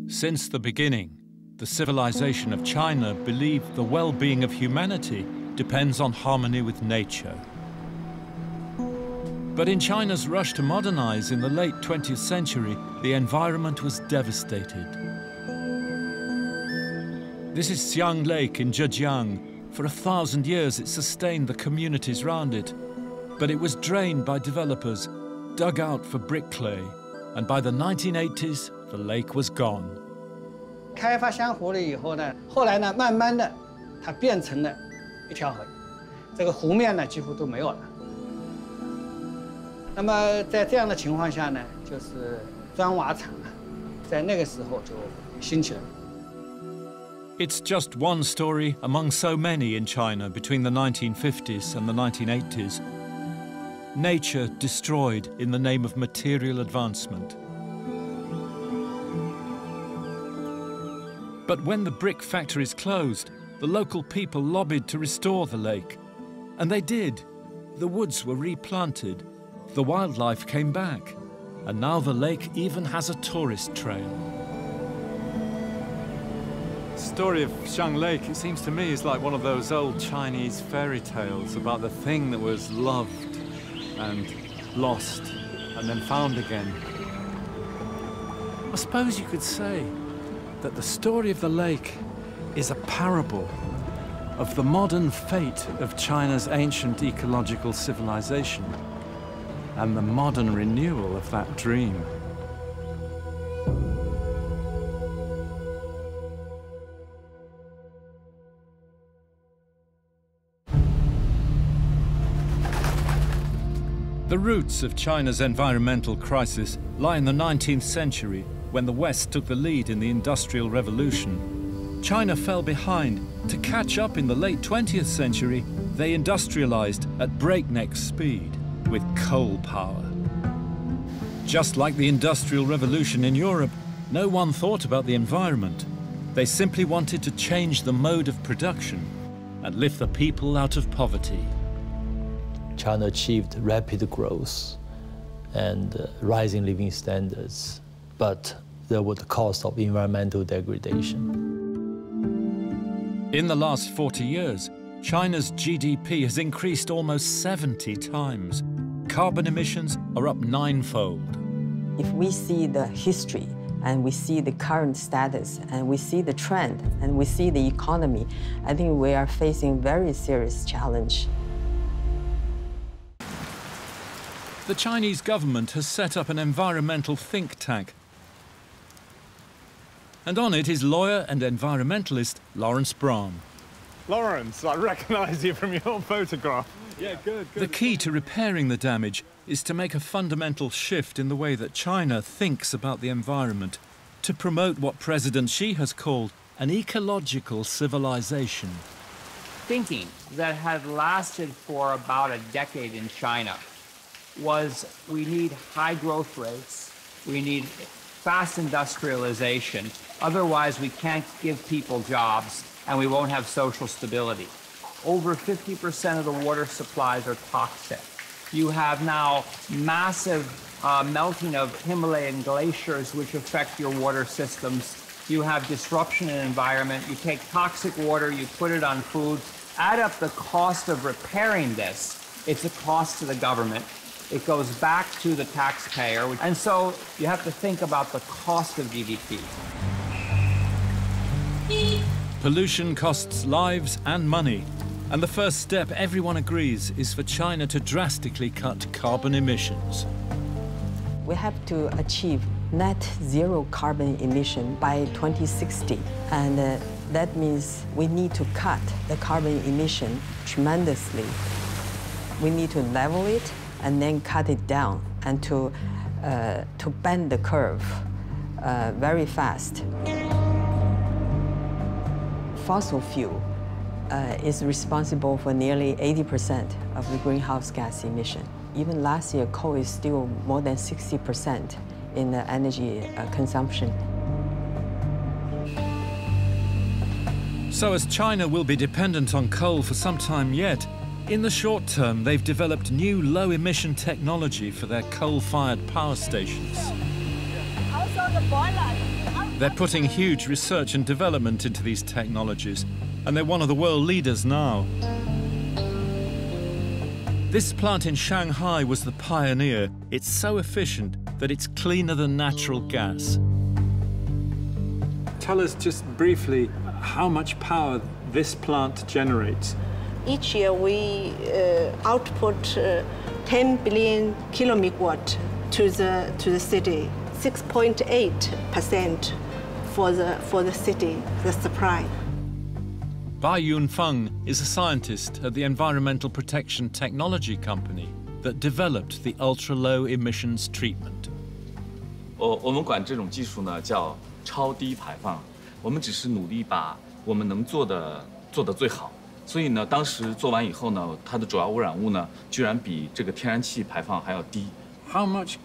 Since the beginning, the civilization of China believed the well-being of humanity depends on harmony with nature. But in China's rush to modernize in the late 20th century, the environment was devastated. This is Xiang Lake in Zhejiang. For 1,000 years it sustained the communities round it, but it was drained by developers, dug out for brick clay, and by the 1980s, the lake was gone. 开发湘湖了以后呢，后来呢，慢慢的，它变成了一条河，这个湖面呢几乎都没有了。那么在这样的情况下呢，就是砖瓦厂啊，在那个时候就兴起了。 It's just one story among so many in China between the 1950s and the 1980s. Nature destroyed in the name of material advancement. But when the brick factories closed, the local people lobbied to restore the lake. And they did. The woods were replanted, the wildlife came back, and now the lake even has a tourist trail. The story of Xiang Lake, it seems to me, is like one of those old Chinese fairy tales about the thing that was loved and lost and then found again. I suppose you could say that the story of the lake is a parable of the modern fate of China's ancient ecological civilization and the modern renewal of that dream. The roots of China's environmental crisis lie in the 19th century, when the West took the lead in the Industrial Revolution. China fell behind. To catch up in the late 20th century, they industrialized at breakneck speed with coal power. Just like the Industrial Revolution in Europe, no one thought about the environment. They simply wanted to change the mode of production and lift the people out of poverty. China achieved rapid growth and rising living standards, but there was the cost of environmental degradation. In the last 40 years, China's GDP has increased almost 70 times. Carbon emissions are up 9-fold. If we see the history and we see the current status and we see the trend and we see the economy, I think we are facing very serious challenge. The Chinese government has set up an environmental think tank. And on it is lawyer and environmentalist Lawrence Brahm. Lawrence, I recognise you from your photograph. Yeah, good. The key to repairing the damage is to make a fundamental shift in the way that China thinks about the environment, to promote what President Xi has called an ecological civilization. Thinking that had lasted for about a decade in China was we need high growth rates, we need fast industrialization, otherwise we can't give people jobs and we won't have social stability. Over 50% of the water supplies are toxic. You have now massive melting of Himalayan glaciers which affect your water systems. You have disruption in environment. You take toxic water, you put it on food. Add up the cost of repairing this. It's a cost to the government. It goes back to the taxpayer. And so you have to think about the cost of GDP. Pollution costs lives and money. And the first step, everyone agrees, is for China to drastically cut carbon emissions. We have to achieve net zero carbon emission by 2060. And that means we need to cut the carbon emission tremendously. We need to level it and then cut it down and to bend the curve very fast. Fossil fuel is responsible for nearly 80% of the greenhouse gas emission. Even last year, coal is still more than 60% in the energy consumption. So as China will be dependent on coal for some time yet, in the short term, they've developed new low-emission technology for their coal-fired power stations. Also the boiler. They're putting huge research and development into these technologies, and they're one of the world leaders now. This plant in Shanghai was the pioneer. It's so efficient that it's cleaner than natural gas. Tell us just briefly how much power this plant generates. Each year we output 10 billion kilomegawatt to the city, 6.8% for the city, the supply. Bai Yunfeng is a scientist at the Environmental Protection Technology Company that developed the ultra-low emissions treatment. 我们管这种技术呢叫超低排放，我们只是努力把我们能做的最好。所以呢，当时做完以后呢，它的主要污染物呢，居然比这个天然气排放还要低。How much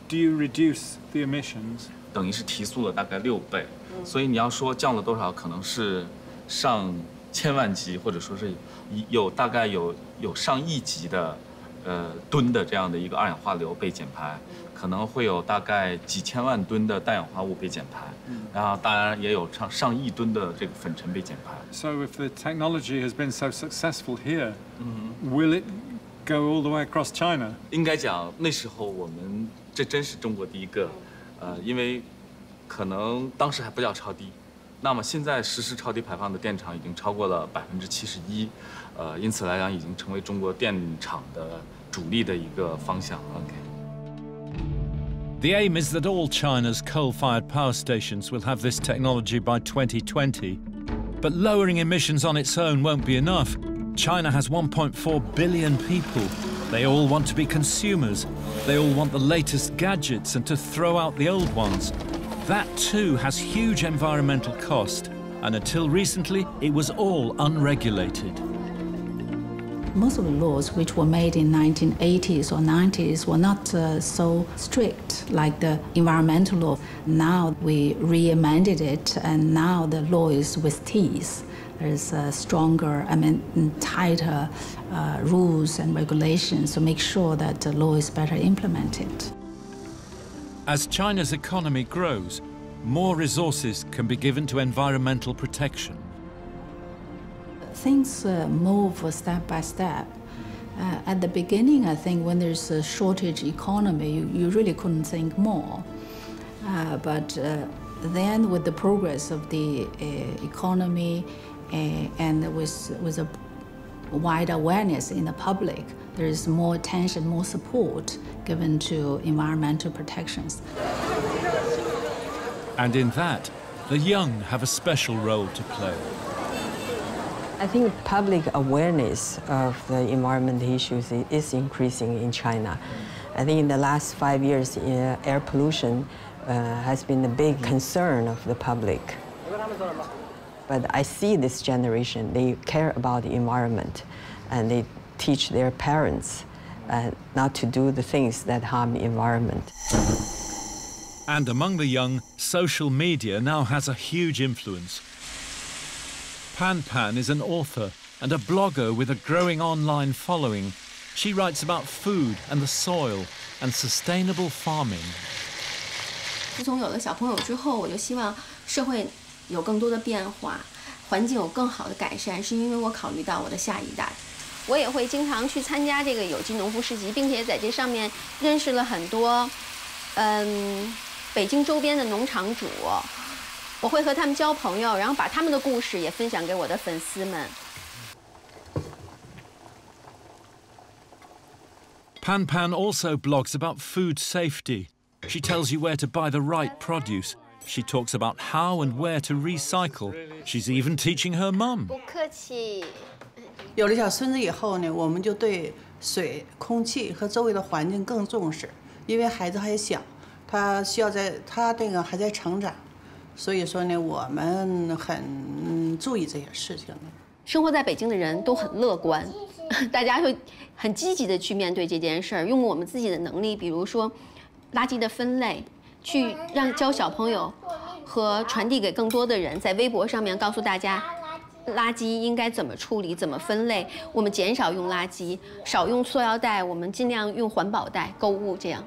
do you reduce the emissions? 等于是提速了大概6倍。所以你要说降了多少，可能是上千万级，或者说是大概有上亿级的吨的这样的一个二氧化硫被减排，可能会有大概几千万吨的氮氧化物被减排，然后当然也有上亿吨的这个粉尘被减排。So if the technology has been so successful here, will it go all the way across China? 应该讲那时候我们这真是中国第一个，因为可能当时还不叫超低。那么现在实施超低排放的电厂已经超过了71%，因此来讲已经成为中国电厂的主力的一个方向。The aim is that all China's coal-fired power stations will have this technology by 2020. But lowering emissions on its own won't be enough. China has 1.4 billion people. They all want to be consumers. They all want the latest gadgets and to throw out the old ones. That too has huge environmental cost, and until recently, it was all unregulated. Most of the laws which were made in 1980s or 90s were not so strict like the environmental law. Now we re-amended it, and now the law is with teeth. There's stronger, tighter rules and regulations to make sure that the law is better implemented. As China's economy grows, more resources can be given to environmental protection. Things move step by step. At the beginning, I think when there's a shortage economy, you really couldn't think more. But then with the progress of the economy and with a wide awareness in the public, there is more attention, more support given to environmental protections. And in that, the young have a special role to play. I think public awareness of the environmental issues is increasing in China. I think in the last 5 years, air pollution has been a big concern of the public. But I see this generation, they care about the environment, and they teach their parents not to do the things that harm the environment. And among the young, social media now has a huge influence. Pan Pan is an author and a blogger with a growing online following. She writes about food and the soil and sustainable farming. 自从有了小朋友之后，我就希望社会有更多的变化，环境有更好的改善，是因为我考虑到我的下一代。我也会经常去参加这个有机农夫市集，并且在这上面认识了很多，北京周边的农场主。我会和他们交朋友，然后把他们的故事也分享给我的粉丝们。Pan Pan also blogs about food safety. She tells you where to buy the right produce. She talks about how and where to recycle. She's even teaching her mum. 不客气。有了小孙子以后呢，我们就对水、空气和周围的环境更重视，因为孩子还小，他需要他这个还在成长。 所以说呢，我们很注意这些事情。生活在北京的人都很乐观，大家会很积极的去面对这件事儿，用我们自己的能力，比如说垃圾的分类，去教小朋友和传递给更多的人，在微博上面告诉大家，垃圾应该怎么处理、怎么分类，我们减少用垃圾，少用塑料袋，我们尽量用环保袋购物，这样。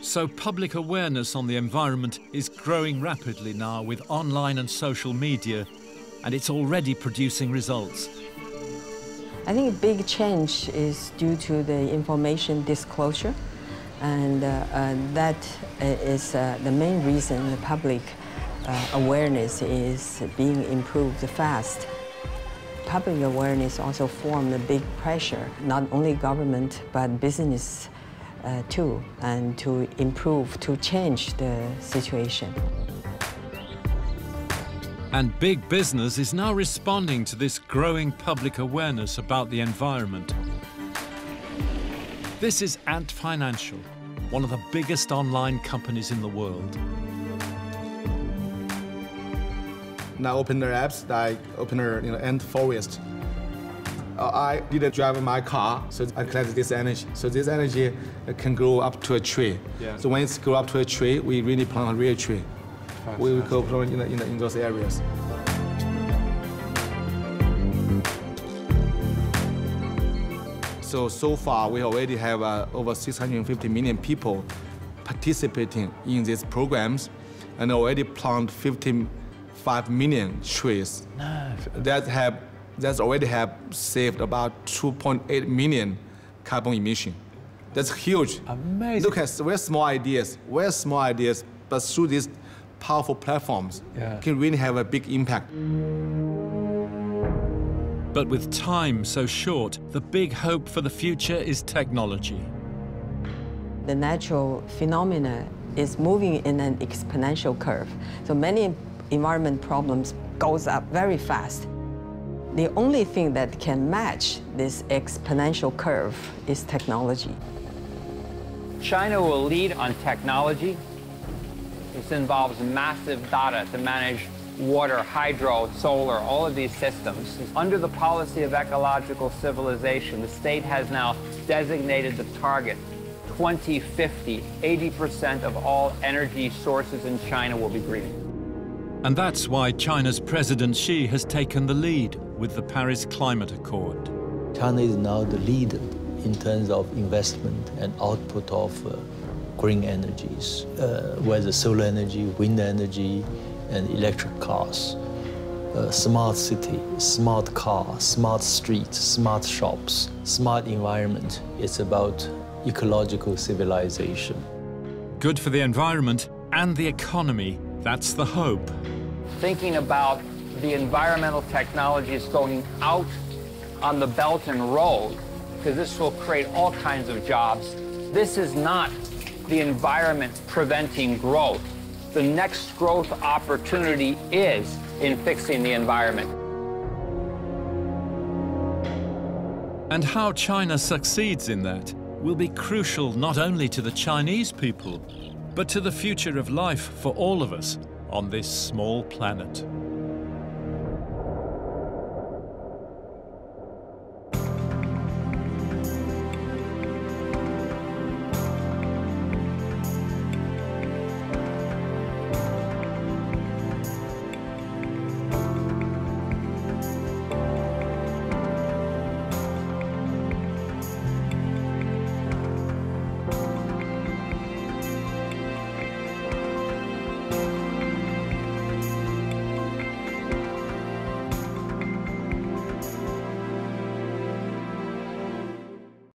So public awareness on the environment is growing rapidly now with online and social media, and it's already producing results. I think a big change is due to the information disclosure, and that is the main reason the public awareness is being improved fast. Public awareness also formed a big pressure, not only government, but business too, and to improve, to change the situation. And big business is now responding to this growing public awareness about the environment. This is Ant Financial, one of the biggest online companies in the world. Now open their apps, like open their Ant Forest. I didn't drive my car, so I collect this energy. So this energy can grow up to a tree. Yeah. So when it's grow up to a tree, we really plant a real tree. We will go plant in those areas. So far, we already have over 650 million people participating in these programs, and already plant 55 million trees. That's already have saved about 2.8 million carbon emission. That's huge. Amazing. Look at very small ideas, but through these powerful platforms, can really have a big impact. But with time so short, the big hope for the future is technology. The natural phenomena is moving in an exponential curve. So many environment problems goes up very fast. The only thing that can match this exponential curve is technology. China will lead on technology. This involves massive data to manage water, hydro, solar, all of these systems. Under the policy of ecological civilization, the state has now designated the target. 2050, 80% of all energy sources in China will be green. And that's why China's President Xi has taken the lead with the Paris Climate Accord. China is now the leader in terms of investment and output of green energies, whether solar energy, wind energy, and electric cars. Smart city, smart car, smart streets, smart shops, smart environment. It's about ecological civilization. Good for the environment and the economy. That's the hope. Thinking about the environmental technologies going out on the Belt and Road, because this will create all kinds of jobs. This is not the environment preventing growth. The next growth opportunity is in fixing the environment. And how China succeeds in that will be crucial not only to the Chinese people, but to the future of life for all of us on this small planet.